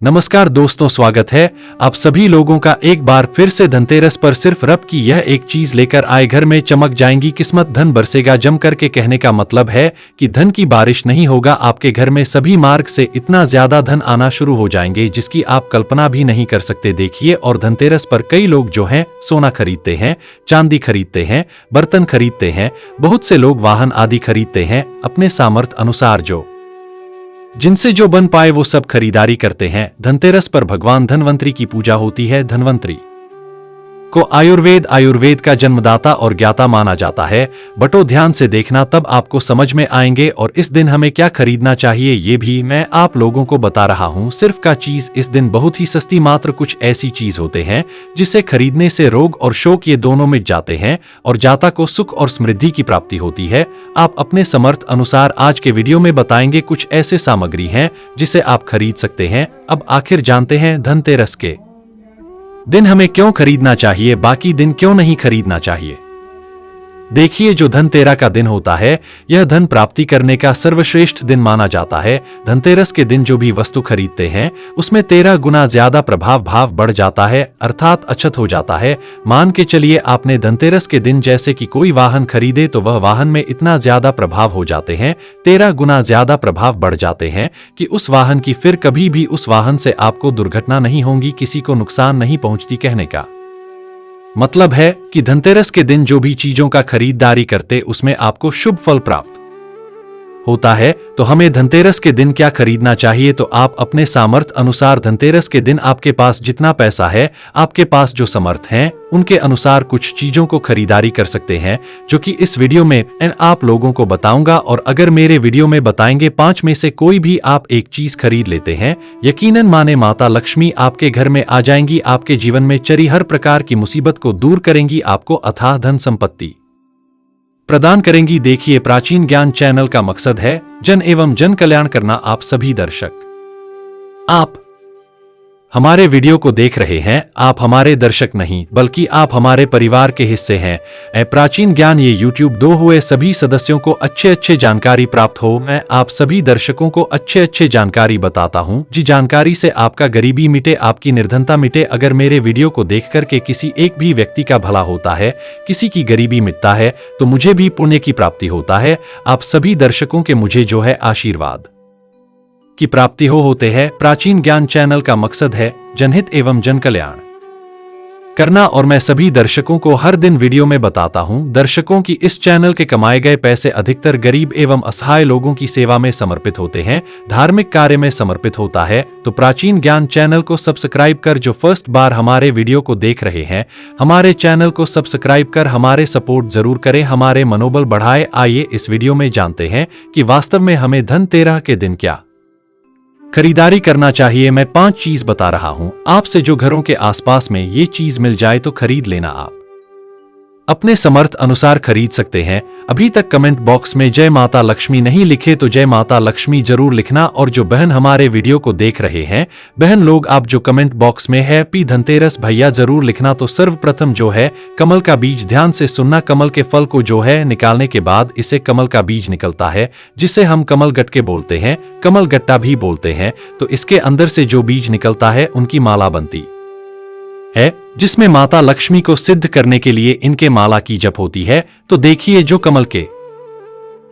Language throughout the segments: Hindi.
नमस्कार दोस्तों, स्वागत है आप सभी लोगों का एक बार फिर से धनतेरस पर। सिर्फ रब की यह एक चीज लेकर आए, घर में चमक जाएंगी किस्मत, धन बरसेगा जम करके। कहने का मतलब है कि धन की बारिश नहीं होगा, आपके घर में सभी मार्ग से इतना ज्यादा धन आना शुरू हो जाएंगे जिसकी आप कल्पना भी नहीं कर सकते। देखिए, और धनतेरस पर कई लोग जो हैं सोना खरीदते हैं, चांदी खरीदते हैं, बर्तन खरीदते हैं, बहुत से लोग वाहन आदि खरीदते हैं। अपने सामर्थ्य अनुसार जिनसे जो बन पाए वो सब खरीदारी करते हैं। धनतेरस पर भगवान धनवंतरी की पूजा होती है। धनवंतरी को आयुर्वेद का जन्मदाता और ज्ञाता माना जाता है। बटो ध्यान से देखना, तब आपको समझ में आएंगे। और इस दिन हमें क्या खरीदना चाहिए ये भी मैं आप लोगों को बता रहा हूँ। सिर्फ का चीज इस दिन बहुत ही सस्ती, मात्र कुछ ऐसी चीज होते हैं जिसे खरीदने से रोग और शोक ये दोनों मिट जाते हैं और जाता को सुख और समृद्धि की प्राप्ति होती है। आप अपने समर्थ अनुसार आज के वीडियो में बताएंगे कुछ ऐसे सामग्री हैं जिसे आप खरीद सकते हैं। अब आखिर जानते हैं धनतेरस के दिन हमें क्यों खरीदना चाहिए, बाकी दिन क्यों नहीं खरीदना चाहिए। देखिए, जो धनतेरस का दिन होता है यह धन प्राप्ति करने का सर्वश्रेष्ठ दिन माना जाता है। धनतेरस के दिन जो भी वस्तु खरीदते हैं उसमें 13 गुना ज्यादा प्रभाव भाव बढ़ जाता है, अर्थात अक्षत हो जाता है। मान के चलिए आपने धनतेरस के दिन जैसे कि कोई वाहन खरीदे तो वह वाहन में इतना ज्यादा प्रभाव हो जाते हैं, 13 गुना ज्यादा प्रभाव बढ़ जाते हैं कि उस वाहन की फिर कभी भी उस वाहन से आपको दुर्घटना नहीं होगी, किसी को नुकसान नहीं पहुंचती। कहने का मतलब है कि धनतेरस के दिन जो भी चीजों का खरीदारी करते उसमें आपको शुभ फल प्राप्त होता है। तो हमें धनतेरस के दिन क्या खरीदना चाहिए, तो आप अपने सामर्थ्य अनुसार धनतेरस के दिन आपके पास जितना पैसा है, आपके पास जो समर्थ हैं उनके अनुसार कुछ चीजों को खरीदारी कर सकते हैं, जो कि इस वीडियो में आप लोगों को बताऊंगा। और अगर मेरे वीडियो में बताएंगे 5 में से कोई भी आप एक चीज खरीद लेते हैं, यकीनन माने माता लक्ष्मी आपके घर में आ जाएंगी, आपके जीवन में चली हर प्रकार की मुसीबत को दूर करेंगी, आपको अथाह धन संपत्ति प्रदान करेंगी। देखिए, प्राचीन ज्ञान चैनल का मकसद है जन एवं जन कल्याण करना। आप सभी दर्शक आप हमारे वीडियो को देख रहे हैं, आप हमारे दर्शक नहीं बल्कि आप हमारे परिवार के हिस्से हैं। प्राचीन ज्ञान ये YouTube 2 हुए सभी सदस्यों को अच्छे जानकारी प्राप्त हो। मैं आप सभी दर्शकों को अच्छे जानकारी बताता हूं, जी जानकारी से आपका गरीबी मिटे, आपकी निर्धनता मिटे। अगर मेरे वीडियो को देख करके किसी एक भी व्यक्ति का भला होता है, किसी की गरीबी मिटता है, तो मुझे भी पुण्य की प्राप्ति होता है। आप सभी दर्शकों के मुझे जो है आशीर्वाद की प्राप्ति होते हैं। प्राचीन ज्ञान चैनल का मकसद है जनहित एवं जन कल्याण करना, और मैं सभी दर्शकों को हर दिन वीडियो में बताता हूं। दर्शकों की इस चैनल के कमाए गए पैसे अधिकतर गरीब एवं असहाय लोगों की सेवा में समर्पित होते हैं, धार्मिक कार्य में समर्पित होता है। तो प्राचीन ज्ञान चैनल को सब्सक्राइब कर, जो फर्स्ट बार हमारे वीडियो को देख रहे हैं, हमारे चैनल को सब्सक्राइब कर हमारे सपोर्ट जरूर करें, हमारे मनोबल बढ़ाए। आइए इस वीडियो में जानते हैं कि वास्तव में हमें धनतेरस के दिन क्या खरीदारी करना चाहिए। मैं 5 चीज बता रहा हूं आपसे, जो घरों के आसपास में ये चीज मिल जाए तो खरीद लेना। आप अपने समर्थ अनुसार खरीद सकते हैं। अभी तक कमेंट बॉक्स में जय माता लक्ष्मी नहीं लिखे तो जय माता लक्ष्मी जरूर लिखना। और जो बहन हमारे वीडियो को देख रहे हैं, बहन लोग आप जो कमेंट बॉक्स में हैप्पी धनतेरस भैया जरूर लिखना। तो सर्वप्रथम जो है कमल का बीज, ध्यान से सुनना। कमल के फल को जो है निकालने के बाद इसे कमल का बीज निकलता है, जिसे हम कमल गट्टे बोलते हैं, कमल गट्टा भी बोलते हैं। तो इसके अंदर से जो बीज निकलता है उनकी माला बनती है, जिसमें माता लक्ष्मी को सिद्ध करने के लिए इनके माला की जप होती है। तो देखिए, जो कमल के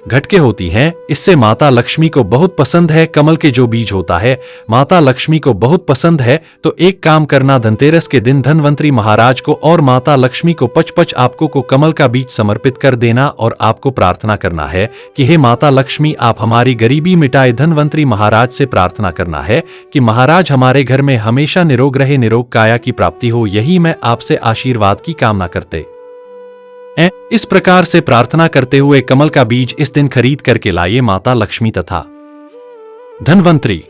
घटके होती हैं, इससे माता लक्ष्मी को बहुत पसंद है। कमल के जो बीज होता है माता लक्ष्मी को बहुत पसंद है। तो एक काम करना, धनतेरस के दिन धनवंतरी महाराज को और माता लक्ष्मी को 5 आपको को कमल का बीज समर्पित कर देना, और आपको प्रार्थना करना है कि हे माता लक्ष्मी, आप हमारी गरीबी मिटाए। धनवंतरी महाराज से प्रार्थना करना है कि महाराज हमारे घर में हमेशा निरोग रहे, निरोग काया की प्राप्ति हो। यही मैं आपसे आशीर्वाद की कामना करते। इस प्रकार से प्रार्थना करते हुए कमल का बीज इस दिन खरीद करके लाइए, माता लक्ष्मी तथा धनवंतरी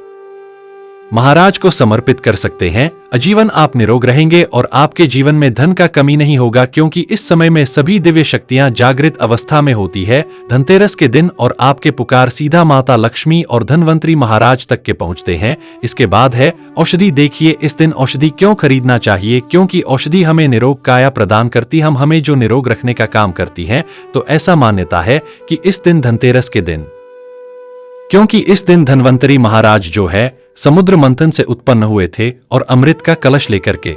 महाराज को समर्पित कर सकते हैं। आजीवन आप निरोग रहेंगे और आपके जीवन में धन का कमी नहीं होगा, क्योंकि इस समय में सभी दिव्य शक्तियां जागृत अवस्था में होती है धनतेरस के दिन, और आपके पुकार सीधा माता लक्ष्मी और धनवंतरी महाराज तक के पहुंचते हैं। इसके बाद है औषधि। देखिए, इस दिन औषधि क्यों खरीदना चाहिए, क्योंकि औषधि हमें निरोग काया प्रदान करती, हमें जो निरोग रखने का काम करती है। तो ऐसा मान्यता है कि इस दिन धनतेरस के दिन, क्योंकि इस दिन धनवंतरी महाराज जो है समुद्र मंथन से उत्पन्न हुए थे और अमृत का कलश लेकर के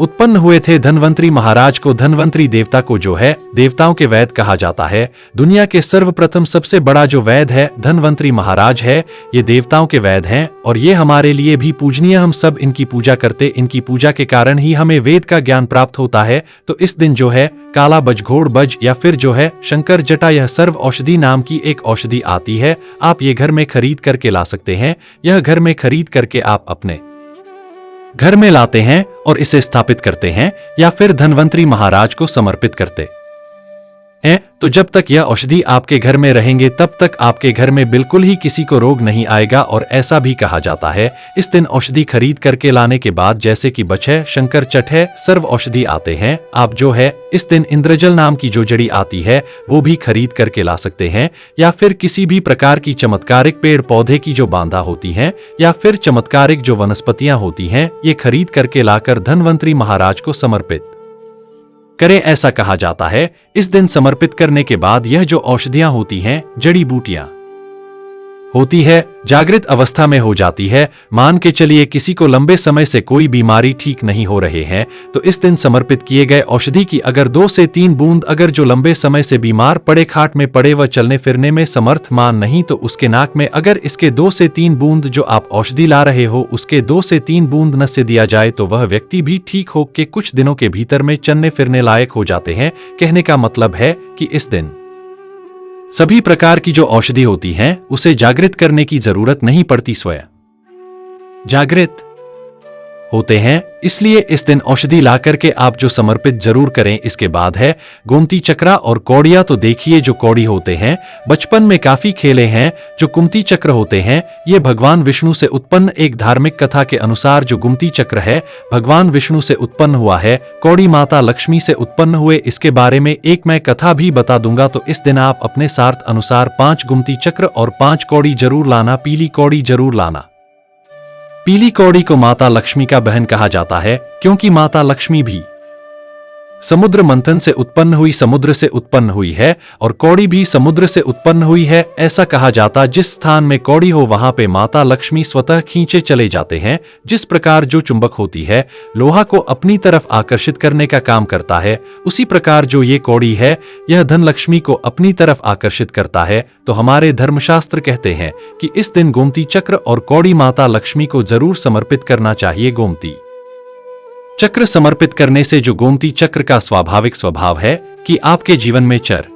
उत्पन्न हुए थे। धन्वंतरी महाराज को, धन्वंतरी देवता को जो है देवताओं के वैद कहा जाता है। दुनिया के सर्वप्रथम सबसे बड़ा जो वैद है धन्वंतरी महाराज है। ये देवताओं के वैद हैं और ये हमारे लिए भी पूजनीय। हम सब इनकी पूजा करते, इनकी पूजा के कारण ही हमें वेद का ज्ञान प्राप्त होता है। तो इस दिन जो है काला बज, घोड़ बज या फिर जो है शंकर जटा, यह सर्व औषधि नाम की एक औषधि आती है। आप ये घर में खरीद करके ला सकते हैं। यह घर में खरीद करके आप अपने घर में लाते हैं और इसे स्थापित करते हैं या फिर धन्वंतरी महाराज को समर्पित करते हैं। तो जब तक यह औषधि आपके घर में रहेंगे तब तक आपके घर में बिल्कुल ही किसी को रोग नहीं आएगा। और ऐसा भी कहा जाता है इस दिन औषधि खरीद करके लाने के बाद, जैसे कि बच है, शंकर चट है, सर्व औषधि आते हैं, आप जो है इस दिन इंद्रजल नाम की जो जड़ी आती है वो भी खरीद करके ला सकते हैं। या फिर किसी भी प्रकार की चमत्कारिक पेड़ पौधे की जो बांधा होती हैं या फिर चमत्कारिक जो वनस्पतियां होती हैं, ये खरीद करके लाकर धन्वंतरी महाराज को समर्पित करें। ऐसा कहा जाता है इस दिन समर्पित करने के बाद यह जो औषधियां होती हैं, जड़ी बूटियां होती है, जागृत अवस्था में हो जाती है। मान के चलिए किसी को लंबे समय से कोई बीमारी ठीक नहीं हो रहे हैं, तो इस दिन समर्पित किए गए औषधि की अगर 2 से 3 बूंद, अगर जो लंबे समय से बीमार पड़े, खाट में पड़े व चलने फिरने में समर्थमान नहीं, तो उसके नाक में अगर इसके 2 से 3 बूंद जो आप औषधि ला रहे हो उसके 2 से 3 बूंद नस्य दिया जाए तो वह व्यक्ति भी ठीक हो के कुछ दिनों के भीतर में चलने फिरने लायक हो जाते हैं। कहने का मतलब है कि इस दिन सभी प्रकार की जो औषधि होती हैं उसे जागृत करने की जरूरत नहीं पड़ती, स्वयं जागृत होते हैं। इसलिए इस दिन औषधि ला करके आप जो समर्पित जरूर करें। इसके बाद है गोमती चक्रा और कौड़िया। तो देखिए जो कौड़ी होते हैं, बचपन में काफी खेले हैं। जो कुमती चक्र होते हैं ये भगवान विष्णु से उत्पन्न, एक धार्मिक कथा के अनुसार जो गुमती चक्र है भगवान विष्णु से उत्पन्न हुआ है, कौड़ी माता लक्ष्मी से उत्पन्न हुए। इसके बारे में एक मैं कथा भी बता दूंगा। तो इस दिन आप अपने सार्थ अनुसार 5 गुमती चक्र और 5 कौड़ी जरूर लाना, पीली कौड़ी जरूर लाना। पीली कौड़ी को माता लक्ष्मी का बहन कहा जाता है क्योंकि माता लक्ष्मी भी समुद्र मंथन से उत्पन्न हुई, समुद्र से उत्पन्न हुई है और कौड़ी भी समुद्र से उत्पन्न हुई है। ऐसा कहा जाता जिस स्थान में कौड़ी हो वहां पे माता लक्ष्मी स्वतः खींचे चले जाते हैं। जिस प्रकार जो चुंबक होती है लोहा को अपनी तरफ आकर्षित करने का काम करता है, उसी प्रकार जो ये कौड़ी है यह धन लक्ष्मी को अपनी तरफ आकर्षित करता है। तो हमारे धर्मशास्त्र कहते हैं कि इस दिन गोमती चक्र और कौड़ी माता लक्ष्मी को जरूर समर्पित करना चाहिए। गोमती चक्र समर्पित करने से जो गोमती चक्र का स्वाभाविक स्वभाव है कि आपके जीवन में चर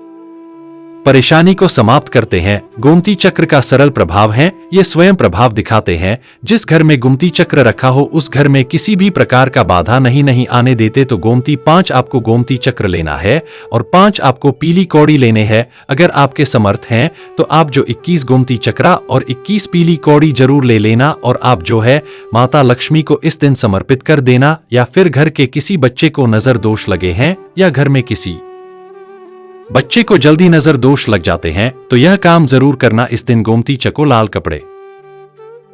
परेशानी को समाप्त करते हैं। गोमती चक्र का सरल प्रभाव है, ये स्वयं प्रभाव दिखाते हैं। जिस घर में गोमती चक्र रखा हो उस घर में किसी भी प्रकार का बाधा नहीं आने देते। तो गोमती 5 आपको गोमती चक्र लेना है और 5 आपको पीली कौड़ी लेने हैं। अगर आपके समर्थ हैं तो आप जो 21 गोमती चक्रा और 21 पीली कौड़ी जरूर ले लेना और आप जो है माता लक्ष्मी को इस दिन समर्पित कर देना। या फिर घर के किसी बच्चे को नजर दोष लगे हैं या घर में किसी बच्चे को जल्दी नजर दोष लग जाते हैं तो यह काम जरूर करना। इस दिन गोमती चक्र लाल कपड़े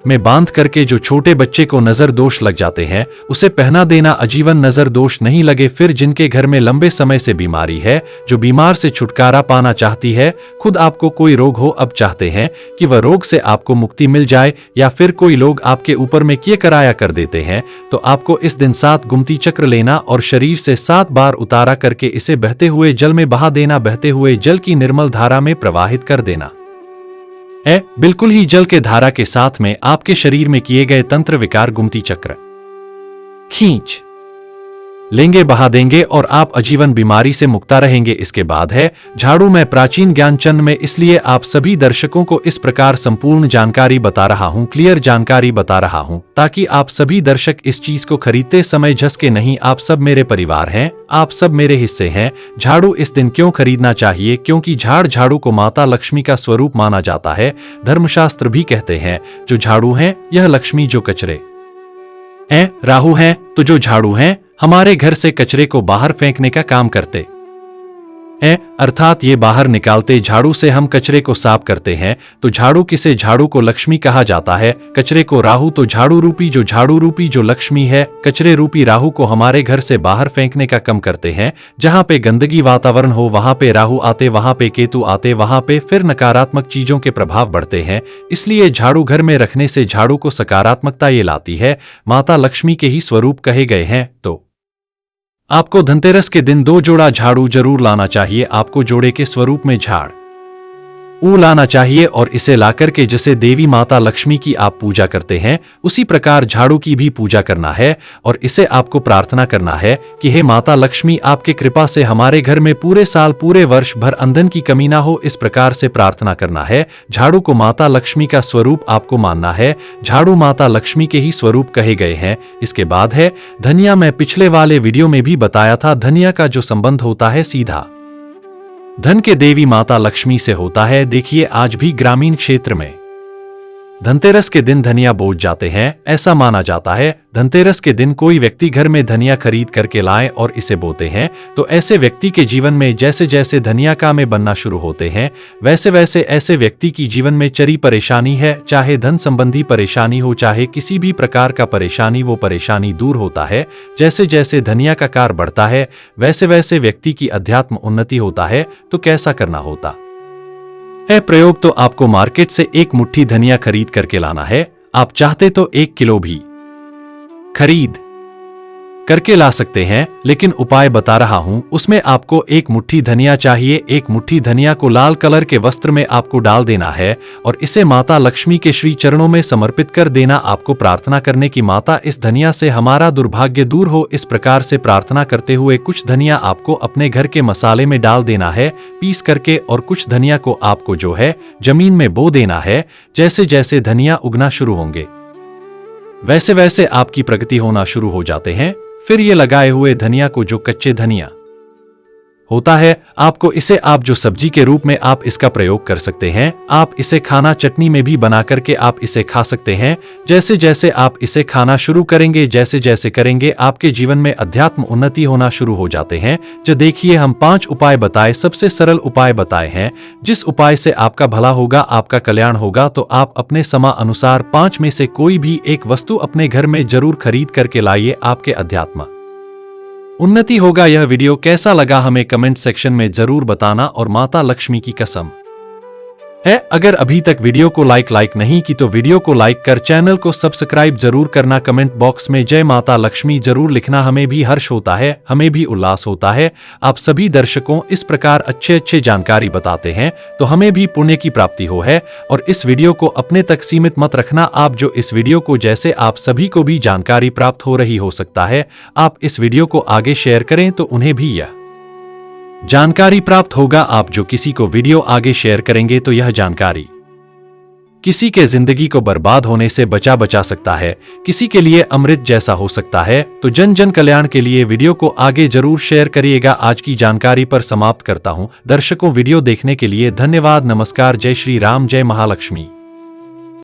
में बांध करके जो छोटे बच्चे को नजर दोष लग जाते हैं उसे पहना देना, आजीवन नजर दोष नहीं लगे। फिर जिनके घर में लंबे समय से बीमारी है, जो बीमार से छुटकारा पाना चाहती है, खुद आपको कोई रोग हो, अब चाहते हैं कि वह रोग से आपको मुक्ति मिल जाए, या फिर कोई लोग आपके ऊपर में किए कराया कर देते हैं, तो आपको इस दिन 7 गुमती चक्र लेना और शरीर से 7 बार उतारा करके इसे बहते हुए जल में बहा देना। बहते हुए जल की निर्मल धारा में प्रवाहित कर देना है। बिल्कुल ही जल के धारा के साथ में आपके शरीर में किए गए तंत्र विकार गुमती चक्र खींच लेंगे, बहा देंगे और आप आजीवन बीमारी से मुक्ता रहेंगे। इसके बाद है झाड़ू। मैं प्राचीन ज्ञानचंद में इसलिए आप सभी दर्शकों को इस प्रकार संपूर्ण जानकारी बता रहा हूं, क्लियर जानकारी बता रहा हूं, ताकि आप सभी दर्शक इस चीज को खरीदते समय झसके नहीं। आप सब मेरे परिवार हैं, आप सब मेरे हिस्से हैं। झाड़ू इस दिन क्यों खरीदना चाहिए? क्योंकि झाड़ू को माता लक्ष्मी का स्वरूप माना जाता है। धर्मशास्त्र भी कहते हैं जो झाड़ू हैं यह लक्ष्मी, जो कचरे हैं राहु हैं। तो जो झाड़ू हैं हमारे घर से कचरे को बाहर फेंकने का काम करते अर्थात ये बाहर निकालते झाड़ू से हम कचरे को साफ करते हैं, तो झाड़ू किसे झाड़ू को लक्ष्मी कहा जाता है, कचरे को राहु, तो झाड़ू रूपी जो लक्ष्मी है, कचरे रूपी राहु को हमारे घर से बाहर फेंकने का कम करते हैं। जहां पे गंदगी वातावरण हो वहां पे राहु आते, वहां पे केतु आते, वहां पे फिर नकारात्मक चीजों के प्रभाव बढ़ते हैं। इसलिए झाड़ू घर में रखने से झाड़ू को सकारात्मकता ये लाती है। माता लक्ष्मी के ही स्वरूप कहे गए हैं। तो आपको धनतेरस के दिन 2 जोड़ा झाड़ू जरूर लाना चाहिए। आपको जोड़े के स्वरूप में झाड़ लाना चाहिए और इसे लाकर के जैसे देवी माता लक्ष्मी की आप पूजा करते हैं उसी प्रकार झाड़ू की भी पूजा करना है और इसे आपको प्रार्थना करना है कि हे माता लक्ष्मी, आपके कृपा से हमारे घर में पूरे साल पूरे वर्ष भर ईंधन की कमी ना हो। इस प्रकार से प्रार्थना करना है। झाड़ू को माता लक्ष्मी का स्वरूप आपको मानना है। झाड़ू माता लक्ष्मी के ही स्वरूप कहे गए हैं। इसके बाद है धनिया। मैं पिछले वाले वीडियो में भी बताया था, धनिया का जो संबंध होता है सीधा धन के देवी माता लक्ष्मी से होता है। देखिए, आज भी ग्रामीण क्षेत्र में धनतेरस के दिन धनिया बोझ जाते हैं। ऐसा माना जाता है धनतेरस के दिन कोई व्यक्ति घर में धनिया खरीद करके लाए और इसे बोते हैं तो ऐसे व्यक्ति के जीवन में जैसे जैसे धनिया कामे बनना शुरू होते हैं वैसे वैसे ऐसे व्यक्ति की जीवन में चरी परेशानी है, चाहे धन संबंधी परेशानी हो चाहे किसी भी प्रकार का परेशानी, वो परेशानी दूर होता है। जैसे जैसे धनिया का कार बढ़ता है वैसे वैसे व्यक्ति की अध्यात्म उन्नति होता है। तो कैसा करना होता है प्रयोग? तो आपको मार्केट से 1 मुट्ठी धनिया खरीद करके लाना है। आप चाहते तो 1 किलो भी खरीद करके ला सकते हैं, लेकिन उपाय बता रहा हूं। उसमें आपको 1 मुट्ठी धनिया चाहिए। 1 मुट्ठी धनिया को लाल कलर के वस्त्र में आपको डाल देना है और इसे माता लक्ष्मी के श्री चरणों में समर्पित कर देना। आपको प्रार्थना करने की, माता इस धनिया से हमारा दुर्भाग्य दूर हो। इस प्रकार से प्रार्थना करते हुए कुछ धनिया आपको अपने घर के मसाले में डाल देना है पीस करके, और कुछ धनिया को आपको जो है जमीन में बो देना है। जैसे जैसे धनिया उगना शुरू होंगे वैसे वैसे आपकी प्रगति होना शुरू हो जाते हैं। फिर ये लगाए हुए धनिया को, जो कच्चे धनिया होता है, आपको इसे आप जो सब्जी के रूप में आप इसका प्रयोग कर सकते हैं। आप इसे खाना चटनी में भी बना करके आप इसे खा सकते हैं। जैसे जैसे आप इसे खाना शुरू करेंगे, जैसे जैसे करेंगे, आपके जीवन में अध्यात्म उन्नति होना शुरू हो जाते हैं। जो देखिए, हम 5 उपाय बताए, सबसे सरल उपाय बताए हैं। जिस उपाय से आपका भला होगा, आपका कल्याण होगा, तो आप अपने समय अनुसार 5 में से कोई भी एक वस्तु अपने घर में जरूर खरीद करके लाइए। आपके अध्यात्म उन्नति होगा। यह वीडियो कैसा लगा हमें कमेंट सेक्शन में जरूर बताना, और माता लक्ष्मी की कसम है अगर अभी तक वीडियो को लाइक नहीं की तो वीडियो को लाइक कर चैनल को सब्सक्राइब जरूर करना। कमेंट बॉक्स में जय माता लक्ष्मी जरूर लिखना। हमें भी हर्ष होता है, हमें भी उल्लास होता है। आप सभी दर्शकों इस प्रकार अच्छे जानकारी बताते हैं तो हमें भी पुण्य की प्राप्ति हो है। और इस वीडियो को अपने तक सीमित मत रखना। आप जो इस वीडियो को, जैसे आप सभी को भी जानकारी प्राप्त हो रही हो सकता है, आप इस वीडियो को आगे शेयर करें तो उन्हें भी यह जानकारी प्राप्त होगा। आप जो किसी को वीडियो आगे शेयर करेंगे तो यह जानकारी किसी के जिंदगी को बर्बाद होने से बचा सकता है, किसी के लिए अमृत जैसा हो सकता है। तो जन कल्याण के लिए वीडियो को आगे जरूर शेयर करिएगा। आज की जानकारी पर समाप्त करता हूं। दर्शकों, वीडियो देखने के लिए धन्यवाद। नमस्कार। जय श्री राम, जय महालक्ष्मी।